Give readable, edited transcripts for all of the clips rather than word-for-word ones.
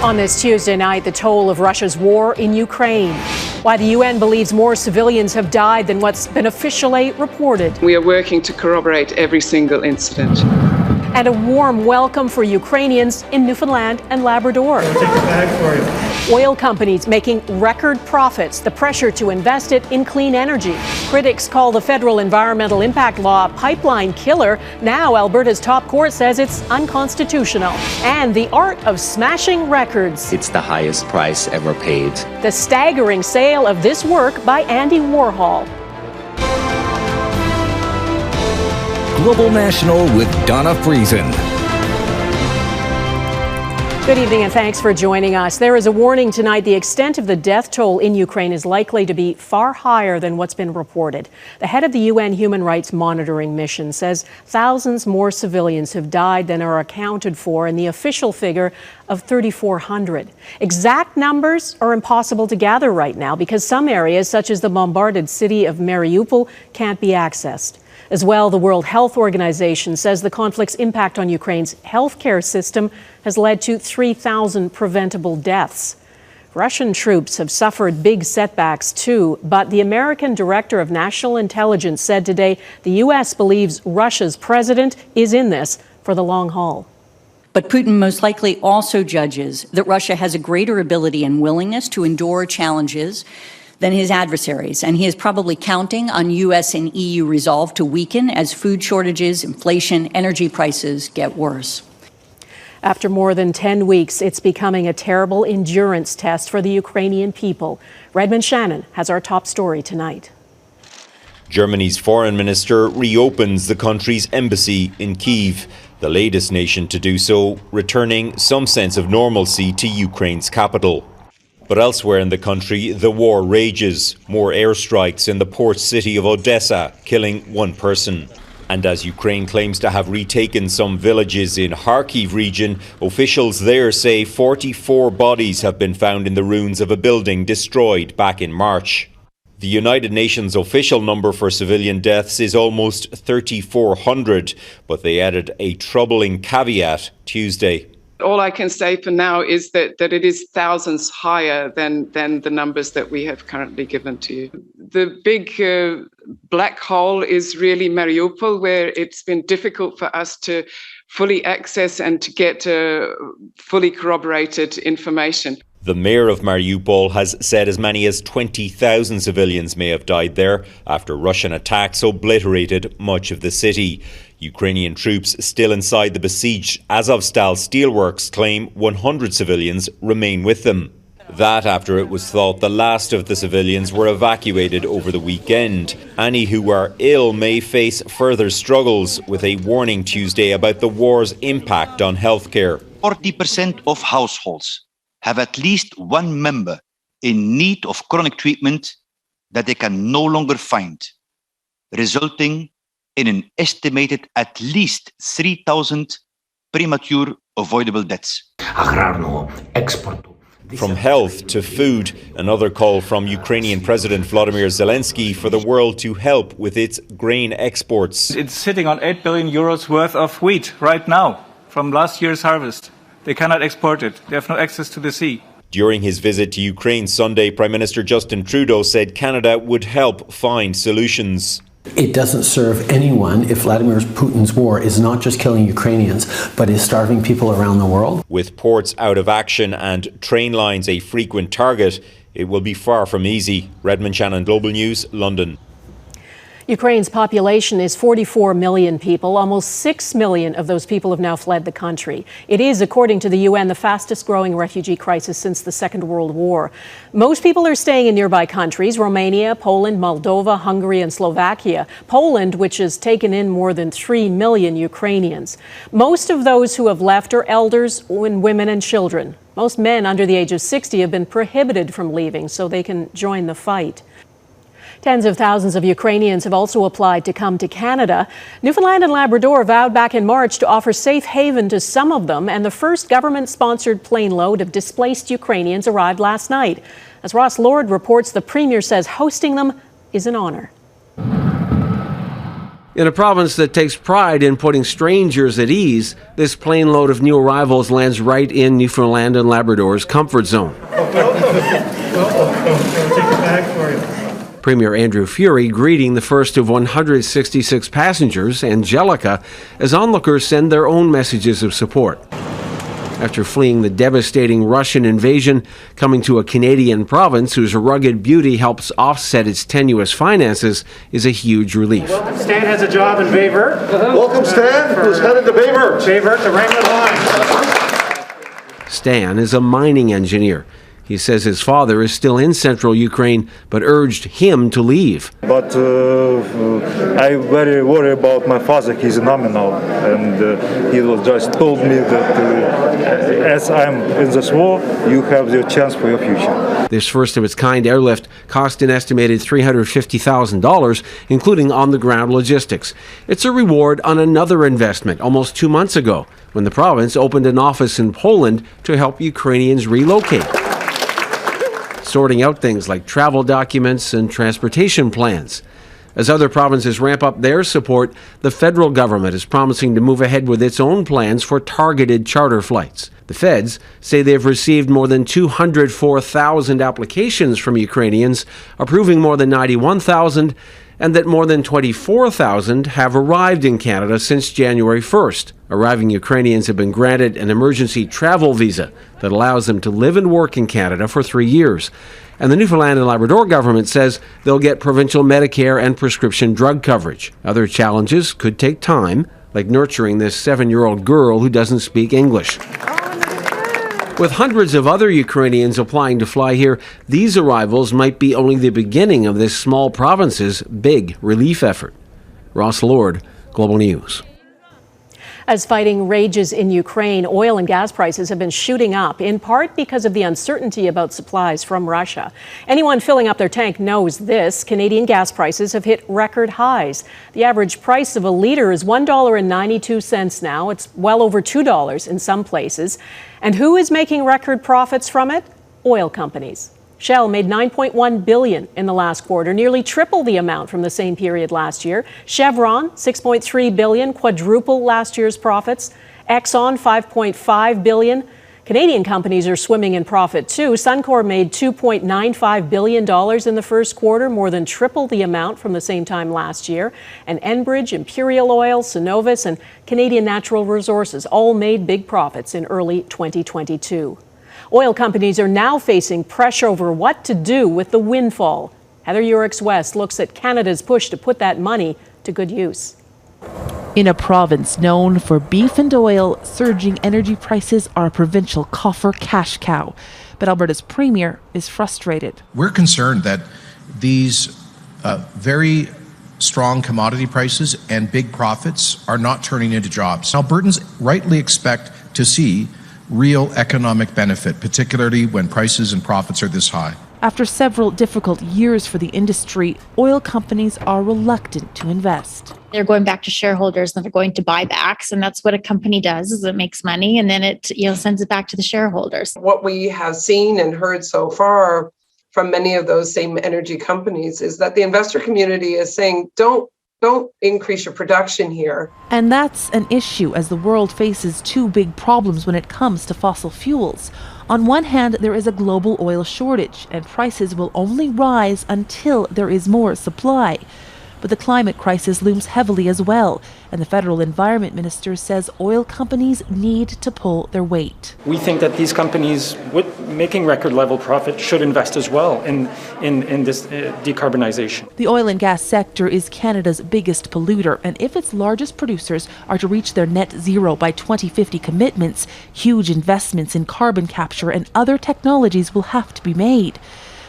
On this Tuesday night, the toll of Russia's war in Ukraine. Why the UN believes more civilians have died than what's been officially reported. We are working to corroborate every single incident. And a warm welcome for Ukrainians in Newfoundland and Labrador. Take the bag for you. Oil companies making record profits, the pressure to invest it in clean energy. Critics call the federal environmental impact law a pipeline killer. Now Alberta's top court says it's unconstitutional. And the art of smashing records. It's the highest price ever paid. The staggering sale of this work by Andy Warhol. Global National with Donna Friesen. Good evening and thanks for joining us. There is a warning tonight. The extent of the death toll in Ukraine is likely to be far higher than what's been reported. The head of the UN Human Rights Monitoring Mission says thousands more civilians have died than are accounted for in the official figure of 3,400. Exact numbers are impossible to gather right now because some areas, such as the bombarded city of Mariupol, can't be accessed. As well, the World Health Organization says the conflict's impact on Ukraine's healthcare system has led to 3,000 preventable deaths. Russian troops have suffered big setbacks too, but the American Director of National Intelligence said today the U.S. believes Russia's president is in this for the long haul. But Putin most likely also judges that Russia has a greater ability and willingness to endure challenges than his adversaries, and he is probably counting on U.S. and EU resolve to weaken as food shortages, inflation, energy prices get worse. After more than 10 weeks, it's becoming a terrible endurance test for the Ukrainian people. Redmond Shannon has our top story tonight. Germany's foreign minister reopens the country's embassy in Kyiv, the latest nation to do so, returning some sense of normalcy to Ukraine's capital. But elsewhere in the country, the war rages. More airstrikes in the port city of Odessa, killing one person. And as Ukraine claims to have retaken some villages in Kharkiv region, officials there say 44 bodies have been found in the ruins of a building destroyed back in March. The United Nations official number for civilian deaths is almost 3,400, but they added a troubling caveat Tuesday. All I can say for now is that it is thousands higher than the numbers that we have currently given to you. The big black hole is really Mariupol, where it's been difficult for us to fully access and to get fully corroborated information. The mayor of Mariupol has said as many as 20,000 civilians may have died there after Russian attacks obliterated much of the city. Ukrainian troops still inside the besieged Azovstal steelworks claim 100 civilians remain with them. That after it was thought the last of the civilians were evacuated over the weekend. Any who are ill may face further struggles, with a warning Tuesday about the war's impact on healthcare. 40% of households have at least one member in need of chronic treatment that they can no longer find, resulting in an estimated at least 3,000 premature avoidable deaths. From health to food, another call from Ukrainian President Volodymyr Zelensky for the world to help with its grain exports. It's sitting on 8 billion euros worth of wheat right now from last year's harvest. They cannot export it. They have no access to the sea. During his visit to Ukraine Sunday, Prime Minister Justin Trudeau said Canada would help find solutions. It doesn't serve anyone if Vladimir Putin's war is not just killing Ukrainians, but is starving people around the world. With ports out of action and train lines a frequent target, it will be far from easy. Redmond Shannon, Global News, London. Ukraine's population is 44 million people. Almost 6 million of those people have now fled the country. It is, according to the UN, the fastest growing refugee crisis since the Second World War. Most people are staying in nearby countries: Romania, Poland, Moldova, Hungary, and Slovakia. Poland, which has taken in more than 3 million Ukrainians. Most of those who have left are elders, women, and children. Most men under the age of 60 have been prohibited from leaving so they can join the fight. Tens of thousands of Ukrainians have also applied to come to Canada. Newfoundland and Labrador vowed back in March to offer safe haven to some of them, and the first government-sponsored plane load of displaced Ukrainians arrived last night. As Ross Lord reports, the Premier says hosting them is an honour. In a province that takes pride in putting strangers at ease, this plane load of new arrivals lands right in Newfoundland and Labrador's comfort zone. Premier Andrew Furey greeting the first of 166 passengers, Angelica, as onlookers send their own messages of support. After fleeing the devastating Russian invasion, coming to a Canadian province whose rugged beauty helps offset its tenuous finances is a huge relief. Stan has a job in Favour. Welcome, Stan. Who's headed to Favour? Favour to Redmond. Stan is a mining engineer. He says his father is still in central Ukraine, but urged him to leave. But I very worry about my father. He's nominal, and he just told me that as I'm in this war, you have the chance for your future. This first-of-its-kind airlift cost an estimated $350,000, including on-the-ground logistics. It's a reward on another investment almost 2 months ago, when the province opened an office in Poland to help Ukrainians relocate, sorting out things like travel documents and transportation plans. As other provinces ramp up their support, the federal government is promising to move ahead with its own plans for targeted charter flights. The feds say they've received more than 204,000 applications from Ukrainians, approving more than 91,000, and that more than 24,000 have arrived in Canada since January 1st. Arriving Ukrainians have been granted an emergency travel visa that allows them to live and work in Canada for 3 years. And the Newfoundland and Labrador government says they'll get provincial Medicare and prescription drug coverage. Other challenges could take time, like nurturing this 7-year-old girl who doesn't speak English. With hundreds of other Ukrainians applying to fly here, these arrivals might be only the beginning of this small province's big relief effort. Ross Lord, Global News. As fighting rages in Ukraine, oil and gas prices have been shooting up, in part because of the uncertainty about supplies from Russia. Anyone filling up their tank knows this. Canadian gas prices have hit record highs. The average price of a litre is $1.92 now. It's well over $2 in some places. And who is making record profits from it? Oil companies. Shell made $9.1 billion in the last quarter, nearly triple the amount from the same period last year. Chevron, $6.3 billion, quadruple last year's profits. Exxon, $5.5 billion. Canadian companies are swimming in profit too. Suncor made $2.95 billion in the first quarter, more than triple the amount from the same time last year. And Enbridge, Imperial Oil, Cenovus, and Canadian Natural Resources all made big profits in early 2022. Oil companies are now facing pressure over what to do with the windfall. Heather Yourex-West looks at Canada's push to put that money to good use. In a province known for beef and oil, surging energy prices are a provincial coffer cash cow. But Alberta's premier is frustrated. We're concerned that these very strong commodity prices and big profits are not turning into jobs. Albertans rightly expect to see real economic benefit, particularly when prices and profits are this high. After several difficult years for the industry, oil companies are reluctant to invest. They're going back to shareholders and they're going to buybacks, and that's what a company does, is it makes money and then it sends it back to the shareholders. What we have seen and heard so far from many of those same energy companies is that the investor community is saying, don't increase your production here. And that's an issue as the world faces two big problems when it comes to fossil fuels. On one hand, there is a global oil shortage, and prices will only rise until there is more supply. But the climate crisis looms heavily as well, and the federal environment minister says oil companies need to pull their weight. We think that these companies, with making record level profit, should invest as well in this decarbonization. The oil and gas sector is Canada's biggest polluter, and if its largest producers are to reach their net zero by 2050 commitments, huge investments in carbon capture and other technologies will have to be made.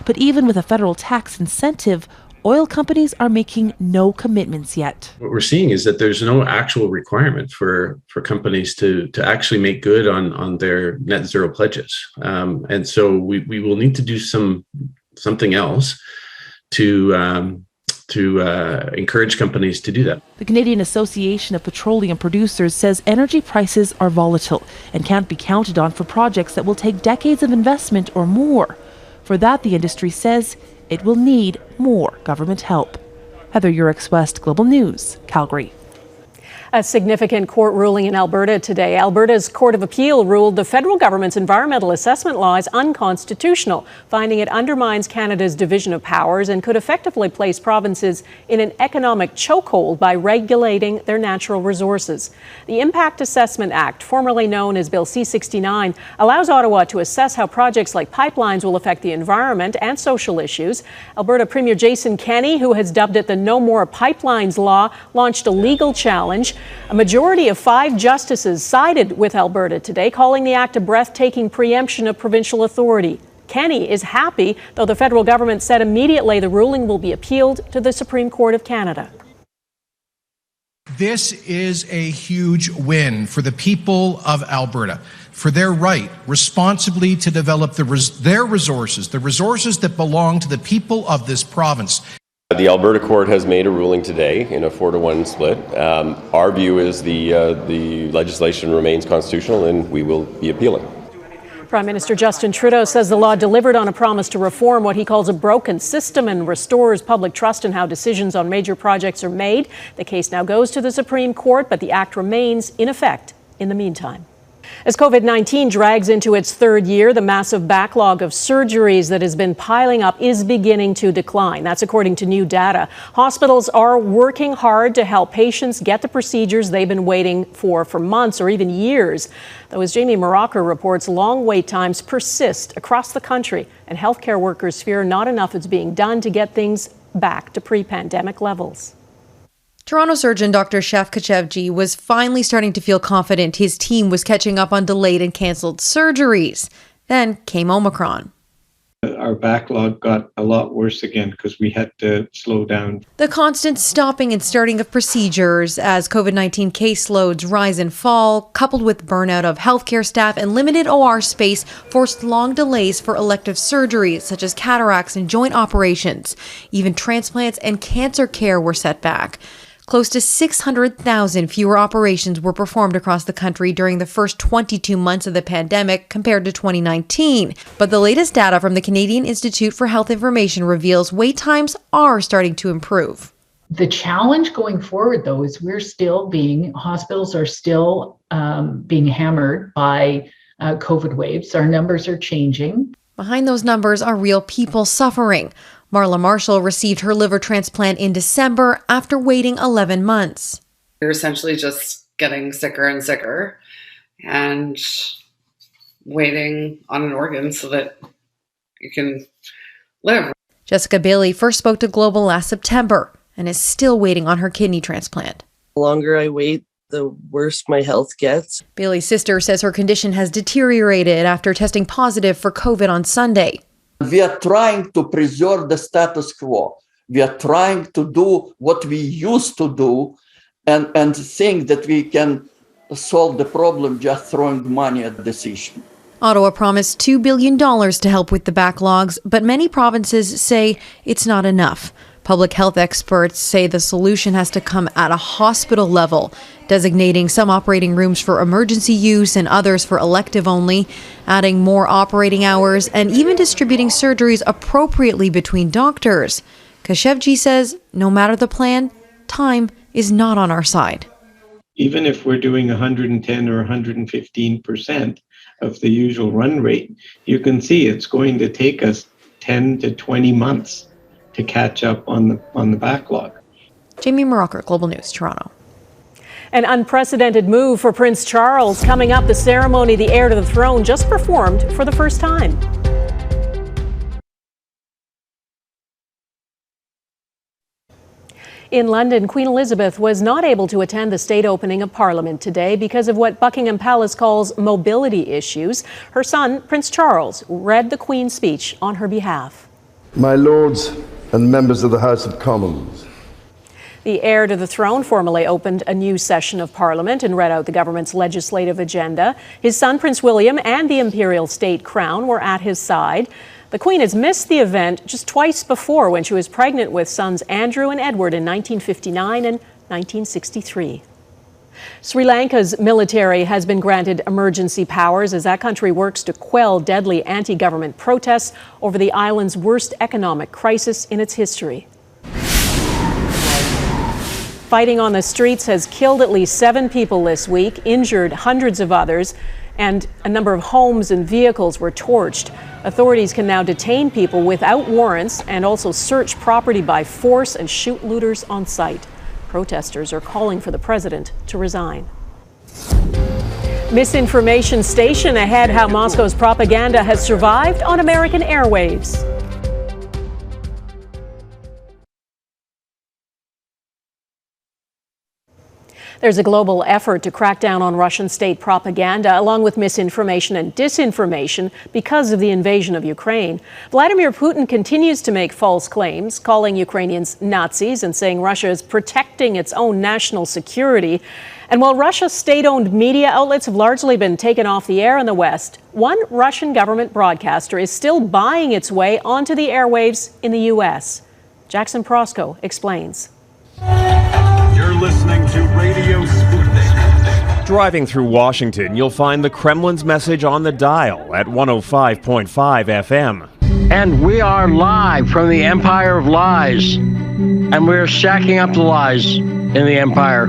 But even with a federal tax incentive, oil companies are making no commitments yet. What we're seeing is that there's no actual requirement for companies to actually make good on their net zero pledges. And so we will need to do something else to encourage companies to do that. The Canadian Association of Petroleum Producers says energy prices are volatile and can't be counted on for projects that will take decades of investment or more. For that, the industry says it will need more government help. Heather Yourex-West, Global News, Calgary. A significant court ruling in Alberta today. Alberta's Court of Appeal ruled the federal government's environmental assessment law is unconstitutional, finding it undermines Canada's division of powers and could effectively place provinces in an economic chokehold by regulating their natural resources. The Impact Assessment Act, formerly known as Bill C-69, allows Ottawa to assess how projects like pipelines will affect the environment and social issues. Alberta Premier Jason Kenney, who has dubbed it the No More Pipelines Law, launched a legal challenge. A majority of 5 justices sided with Alberta today, calling the act a breathtaking preemption of provincial authority. Kenney is happy, though the federal government said immediately the ruling will be appealed to the Supreme Court of Canada. This is a huge win for the people of Alberta, for their right responsibly to develop their resources, the resources that belong to the people of this province. The Alberta court has made a ruling today in a 4-1 split. Our view is the legislation remains constitutional and we will be appealing. Prime Minister Justin Trudeau says the law delivered on a promise to reform what he calls a broken system and restores public trust in how decisions on major projects are made. The case now goes to the Supreme Court, but the act remains in effect in the meantime. As COVID-19 drags into its 3rd year, the massive backlog of surgeries that has been piling up is beginning to decline. That's according to new data. Hospitals are working hard to help patients get the procedures they've been waiting for months or even years. Though, as Jamie Maracher reports, long wait times persist across the country, and healthcare workers fear not enough is being done to get things back to pre-pandemic levels. Toronto surgeon Dr. Shaf Kachevji was finally starting to feel confident his team was catching up on delayed and cancelled surgeries. Then came Omicron. Our backlog got a lot worse again because we had to slow down. The constant stopping and starting of procedures as COVID-19 caseloads rise and fall, coupled with burnout of healthcare staff and limited OR space, forced long delays for elective surgeries such as cataracts and joint operations. Even transplants and cancer care were set back. Close to 600,000 fewer operations were performed across the country during the first 22 months of the pandemic compared to 2019. But the latest data from the Canadian Institute for Health Information reveals wait times are starting to improve. The challenge going forward, though, is hospitals are still being hammered by COVID waves. Our numbers are changing. Behind those numbers are real people suffering. Marla Marshall received her liver transplant in December after waiting 11 months. You're essentially just getting sicker and sicker and waiting on an organ so that you can live. Jessica Bailey first spoke to Global last September and is still waiting on her kidney transplant. The longer I wait, the worse my health gets. Bailey's sister says her condition has deteriorated after testing positive for COVID on Sunday. We are trying to preserve the status quo. We are trying to do what we used to do and think that we can solve the problem just throwing money at this issue. Ottawa promised $2 billion to help with the backlogs, but many provinces say it's not enough. Public health experts say the solution has to come at a hospital level, designating some operating rooms for emergency use and others for elective only, adding more operating hours, and even distributing surgeries appropriately between doctors. Kashevji says no matter the plan, time is not on our side. Even if we're doing 110 or 115% of the usual run rate, you can see it's going to take us 10 to 20 months to catch up on the backlog. Jamie Maracher, Global News, Toronto. An unprecedented move for Prince Charles. Coming up, the ceremony the heir to the throne just performed for the first time. In London, Queen Elizabeth was not able to attend the state opening of Parliament today because of what Buckingham Palace calls mobility issues. Her son, Prince Charles, read the Queen's speech on her behalf. My lords and members of the House of Commons. The heir to the throne formally opened a new session of Parliament and read out the government's legislative agenda. His son, Prince William, and the imperial state crown were at his side. The Queen has missed the event just twice before, when she was pregnant with sons Andrew and Edward in 1959 and 1963. Sri Lanka's military has been granted emergency powers as that country works to quell deadly anti-government protests over the island's worst economic crisis in its history. Fighting on the streets has killed at least 7 people this week, injured hundreds of others, and a number of homes and vehicles were torched. Authorities can now detain people without warrants and also search property by force and shoot looters on sight. Protesters are calling for the president to resign. Misinformation station ahead, how Moscow's propaganda has survived on American airwaves. There's a global effort to crack down on Russian state propaganda, along with misinformation and disinformation, because of the invasion of Ukraine. Vladimir Putin continues to make false claims, calling Ukrainians Nazis and saying Russia is protecting its own national security. And while Russia's state-owned media outlets have largely been taken off the air in the West, one Russian government broadcaster is still buying its way onto the airwaves in the U.S. Jackson Proskow explains. You're listening to Radio Sputnik. Driving through Washington, you'll find the Kremlin's message on the dial at 105.5 FM. And we are live from the Empire of Lies. And we're stacking up the lies in the empire.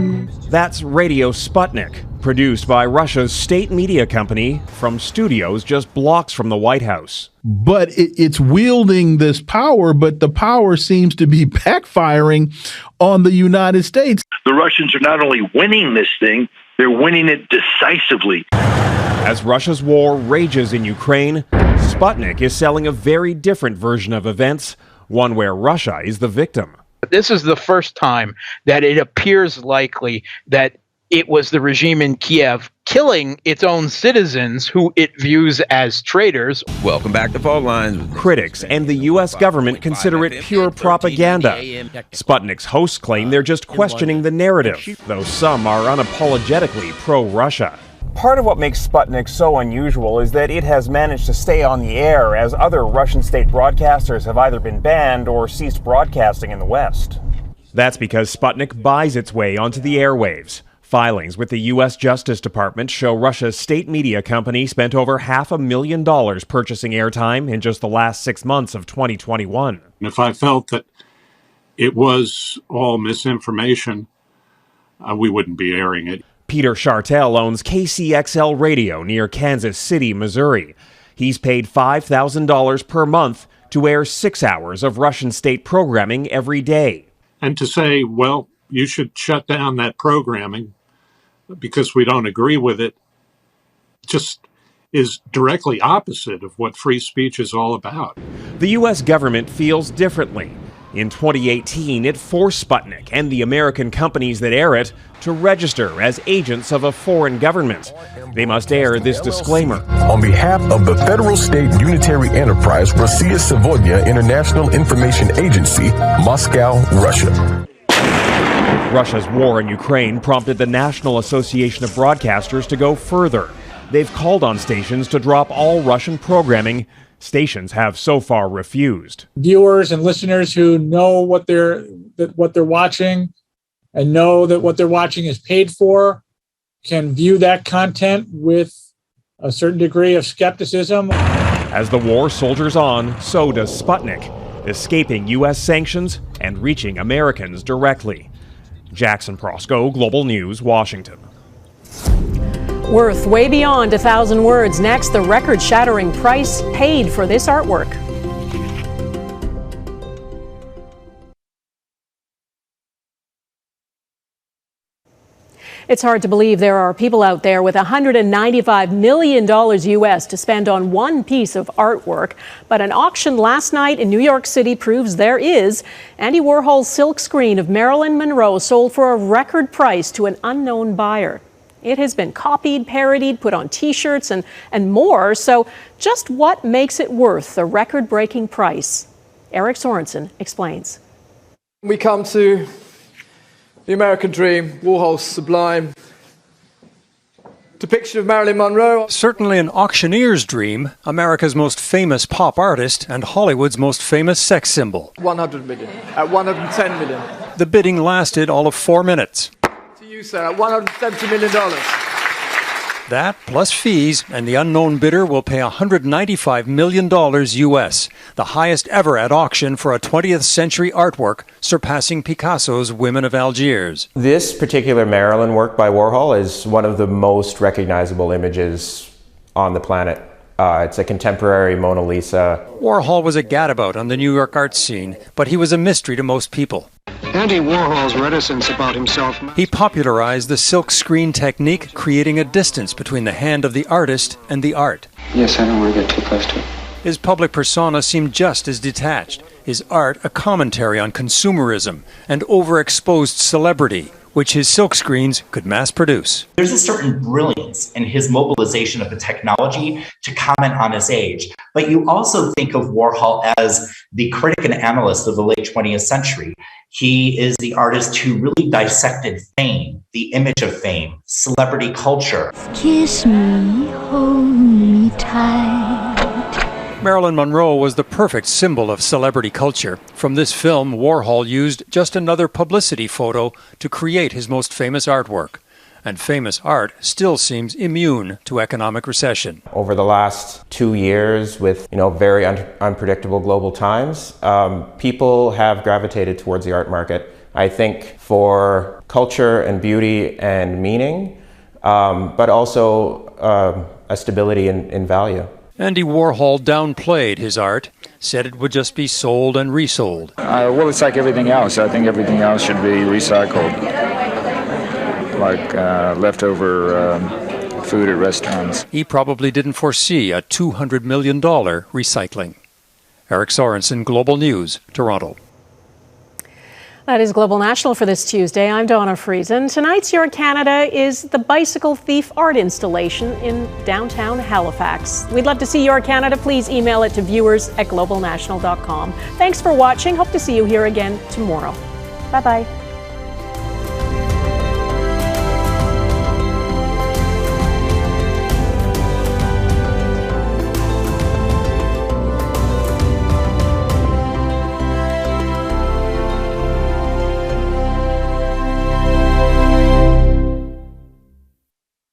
That's Radio Sputnik, produced by Russia's state media company from studios just blocks from the White House. But it's wielding this power, but the power seems to be backfiring on the United States. The Russians are not only winning this thing, they're winning it decisively. As Russia's war rages in Ukraine, Sputnik is selling a very different version of events, one where Russia is the victim. This is the first time that it appears likely that it was the regime in Kiev killing its own citizens who it views as traitors. Welcome back to Phone Lines. Critics and the U.S. government consider it pure propaganda. Sputnik's hosts claim they're just questioning the narrative, though some are unapologetically pro-Russia. Part of what makes Sputnik so unusual is that it has managed to stay on the air as other Russian state broadcasters have either been banned or ceased broadcasting in the West. That's because Sputnik buys its way onto the airwaves. Filings with the U.S. Justice Department show Russia's state media company spent over $500,000 purchasing airtime in just the last 6 months of 2021. If I felt that it was all misinformation, we wouldn't be airing it. Peter Chartel owns KCXL Radio near Kansas City, Missouri. He's paid $5,000 per month to air 6 hours of Russian state programming every day. And to say, well, you should shut down that programming because we don't agree with it, just is directly opposite of what free speech is all about. The U.S. government feels differently. In 2018, it forced Sputnik and the American companies that air it to register as agents of a foreign government. They must air this disclaimer. On behalf of the Federal State Unitary Enterprise Rossiya Sevodnya International Information Agency, Moscow, Russia. Russia's war in Ukraine prompted the National Association of Broadcasters to go further. They've called on stations to drop all Russian programming. Stations have so far refused. Viewers and listeners who know what they're watching and know that what they're watching is paid for can view that content with a certain degree of skepticism. As the war soldiers on, so does Sputnik, escaping U.S. sanctions and reaching Americans directly. Jackson Proskow, Global News, Washington. Worth way beyond 1,000 words. Next, the record-shattering price paid for this artwork. It's hard to believe there are people out there with $195 million US to spend on one piece of artwork. But an auction last night in New York City proves there is. Andy Warhol's silk screen of Marilyn Monroe sold for a record price to an unknown buyer. It has been copied, parodied, put on T-shirts and more. So just what makes it worth the record-breaking price? Eric Sorensen explains. We come to the American dream, Warhol's sublime depiction of Marilyn Monroe. Certainly an auctioneer's dream, America's most famous pop artist and Hollywood's most famous sex symbol. 100 million, at 110 million. The bidding lasted all of 4 minutes. To you, sir, at $170 million. That, plus fees, and the unknown bidder will pay $195 million US, the highest ever at auction for a 20th century artwork, surpassing Picasso's Women of Algiers. This particular Marilyn work by Warhol is one of the most recognizable images on the planet. It's a contemporary Mona Lisa. Warhol was a gadabout on the New York art scene, but he was a mystery to most people. Andy Warhol's reticence about himself. He popularized the silk screen technique, creating a distance between the hand of the artist and the art. Yes, I don't want to get too close to it. His public persona seemed just as detached. His art a commentary on consumerism and overexposed celebrity, which his silkscreens could mass produce. There's a certain brilliance in his mobilization of the technology to comment on his age. But you also think of Warhol as the critic and analyst of the late 20th century. He is the artist who really dissected fame, the image of fame, celebrity culture. Kiss me, hold me tight. Marilyn Monroe was the perfect symbol of celebrity culture. From this film, Warhol used just another publicity photo to create his most famous artwork. And famous art still seems immune to economic recession. Over the last 2 years, with very unpredictable global times, people have gravitated towards the art market. I think for culture and beauty and meaning, but also a stability in value. Andy Warhol downplayed his art, said it would just be sold and resold. Well, it's like everything else. I think everything else should be recycled, like leftover food at restaurants. He probably didn't foresee a $200 million recycling. Eric Sorensen, Global News, Toronto. That is Global National for this Tuesday. I'm Donna Friesen. Tonight's Your Canada is the Bicycle Thief art installation in downtown Halifax. We'd love to see Your Canada. Please email it to viewers@globalnational.com. Thanks for watching. Hope to see you here again tomorrow. Bye-bye.